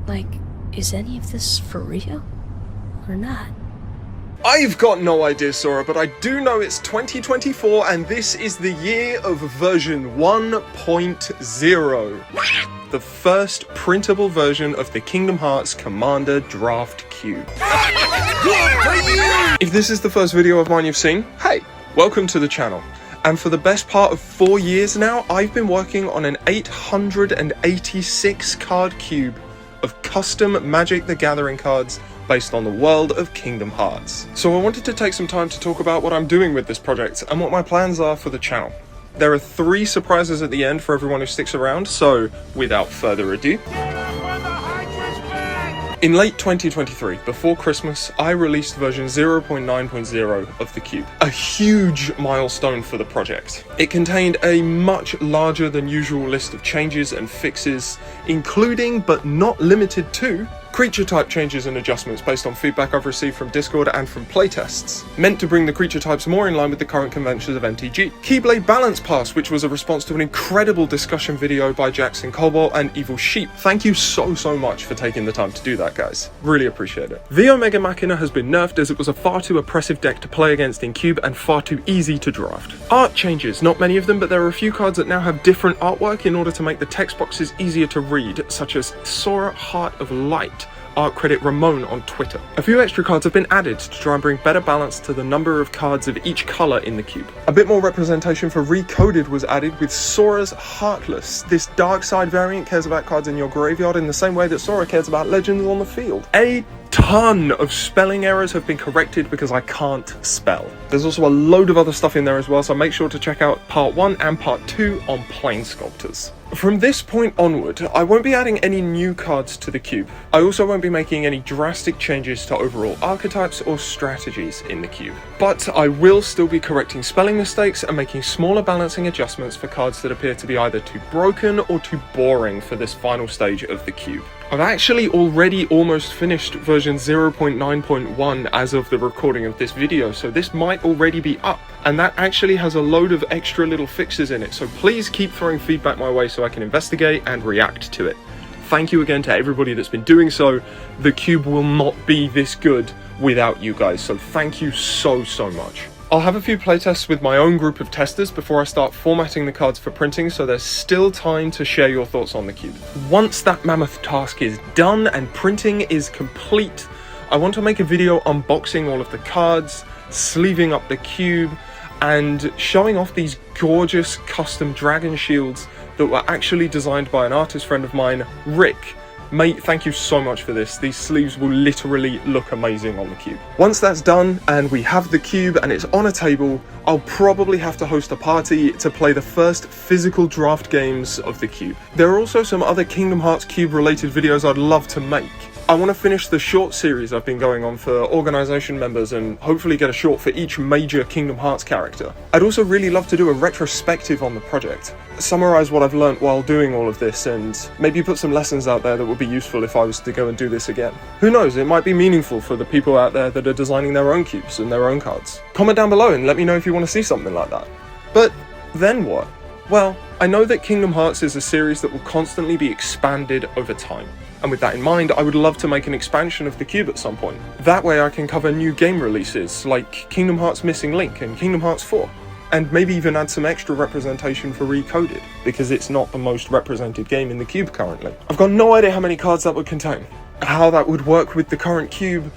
Like, is any of this for real? Or not? I've got no idea, Sora, but I do know it's 2024 and this is the year of version 1.0. The first printable version of the Kingdom Hearts Commander Draft Cube. If this is the first video of mine you've seen, hey, welcome to the channel. And for the best part of 4 years now, I've been working on an 886 card cube of custom Magic the Gathering cards based on the world of Kingdom Hearts. So I wanted to take some time to talk about what I'm doing with this project and what my plans are for the channel. There are 3 surprises at the end for everyone who sticks around, so without further ado. In late 2023, before Christmas, I released version 0.9.0 of the cube, a huge milestone for the project. It contained a much larger than usual list of changes and fixes, including but not limited to creature type changes and adjustments based on feedback I've received from Discord and from playtests, meant to bring the creature types more in line with the current conventions of MTG. Keyblade Balance Pass, which was a response to an incredible discussion video by Jackson Cobalt and Evil Sheep. Thank you so much for taking the time to do that, guys. Really appreciate it. The Omega Machina has been nerfed as it was a far too oppressive deck to play against in Cube and far too easy to draft. Art changes, not many of them, but there are a few cards that now have different artwork in order to make the text boxes easier to read, such as Sora Heart of Light, art credit Ramon on Twitter. A few extra cards have been added to try and bring better balance to the number of cards of each colour in the cube. A bit more representation for Recoded was added with Sora's Heartless. This dark side variant cares about cards in your graveyard in the same way that Sora cares about legends on the field. A ton of spelling errors have been corrected because I can't spell. There's also a load of other stuff in there as well, so make sure to check out part 1 and part 2 on Planesculptors. From this point onward, I won't be adding any new cards to the cube. I also won't be making any drastic changes to overall archetypes or strategies in the cube. But I will still be correcting spelling mistakes and making smaller balancing adjustments for cards that appear to be either too broken or too boring for this final stage of the cube. I've actually already almost finished version 0.9.1 as of the recording of this video, so this might already be up. And that actually has a load of extra little fixes in it, so please keep throwing feedback my way so I can investigate and react to it. Thank you again to everybody that's been doing so. The cube will not be this good without you guys, so thank you so much. I'll have a few playtests with my own group of testers before I start formatting the cards for printing, so there's still time to share your thoughts on the cube. Once that mammoth task is done and printing is complete, I want to make a video unboxing all of the cards, sleeving up the cube, and showing off these gorgeous custom dragon shields that were actually designed by an artist friend of mine, Rick. Mate, thank you so much for this. These sleeves will literally look amazing on the cube. Once that's done and we have the cube and it's on a table, I'll probably have to host a party to play the first physical draft games of the cube. There are also some other Kingdom Hearts cube related videos I'd love to make. I want to finish the short series I've been going on for organisation members and hopefully get a short for each major Kingdom Hearts character. I'd also really love to do a retrospective on the project, summarise what I've learnt while doing all of this, and maybe put some lessons out there that would be useful if I was to go and do this again. Who knows, it might be meaningful for the people out there that are designing their own cubes and their own cards. Comment down below and let me know if you want to see something like that. But then what? Well, I know that Kingdom Hearts is a series that will constantly be expanded over time. And with that in mind, I would love to make an expansion of the cube at some point. That way I can cover new game releases like Kingdom Hearts Missing Link and Kingdom Hearts 4. And maybe even add some extra representation for Recoded, because it's not the most represented game in the cube currently. I've got no idea how many cards that would contain, how that would work with the current cube,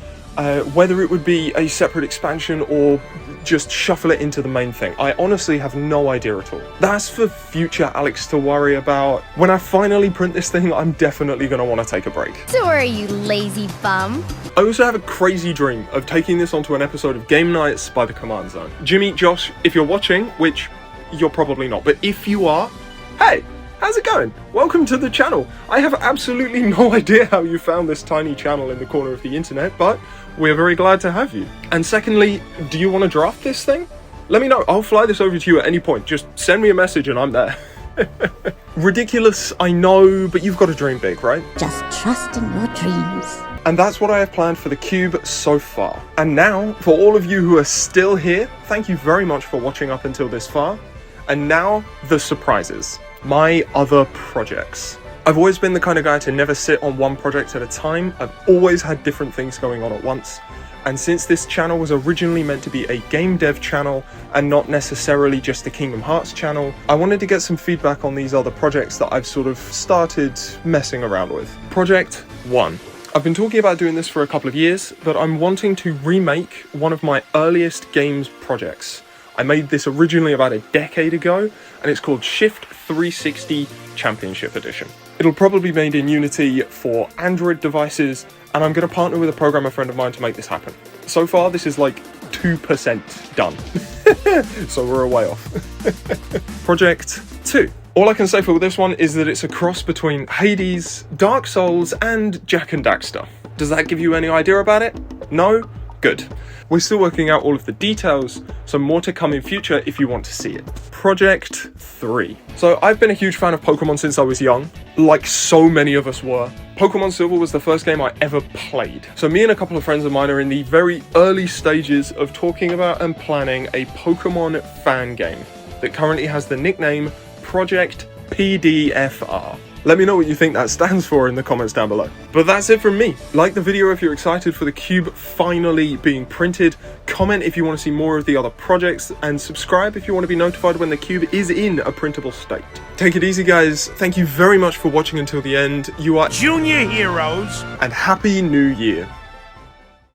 whether it would be a separate expansion or just shuffle it into the main thing. I honestly have no idea at all. That's for future Alex to worry about. When I finally print this thing, I'm definitely going to want to take a break. So are you lazy bum? I also have a crazy dream of taking this onto an episode of Game Nights by the Command Zone. Jimmy, Josh, if you're watching, which you're probably not, but if you are, hey! How's it going? Welcome to the channel. I have absolutely no idea how you found this tiny channel in the corner of the internet, but we're very glad to have you. And secondly, do you want to draft this thing? Let me know. I'll fly this over to you at any point. Just send me a message and I'm there. Ridiculous, I know, but you've got to dream big, right? Just trust in your dreams. And that's what I have planned for the cube so far. And now, for all of you who are still here, thank you very much for watching up until this far. And now, the surprises. My other projects. I've always been the kind of guy to never sit on one project at a time. I've always had different things going on at once. And since this channel was originally meant to be a game dev channel and not necessarily just a Kingdom Hearts channel, I wanted to get some feedback on these other projects that I've sort of started messing around with. Project 1. I've been talking about doing this for a couple of years, but I'm wanting to remake one of my earliest games projects. I made this originally about a decade ago, and it's called Shift 360 Championship Edition. It'll probably be made in Unity for Android devices, and I'm going to partner with a programmer friend of mine to make this happen. So far, this is like 2% done, so we're a way off. Project 2. All I can say for this one is that it's a cross between Hades, Dark Souls, and Jak and Daxter. Does that give you any idea about it? No? Good. We're still working out all of the details, so more to come in future if you want to see it. Project 3. So I've been a huge fan of Pokemon since I was young, like so many of us were. Pokemon Silver was the first game I ever played. So me and a couple of friends of mine are in the very early stages of talking about and planning a Pokemon fan game that currently has the nickname Project PDFR. Let me know what you think that stands for in the comments down below. But that's it from me. Like the video if you're excited for the cube finally being printed, comment if you want to see more of the other projects, and subscribe if you want to be notified when the cube is in a printable state. Take it easy, guys. Thank you very much for watching until the end. You are Junior heroes. And Happy New Year.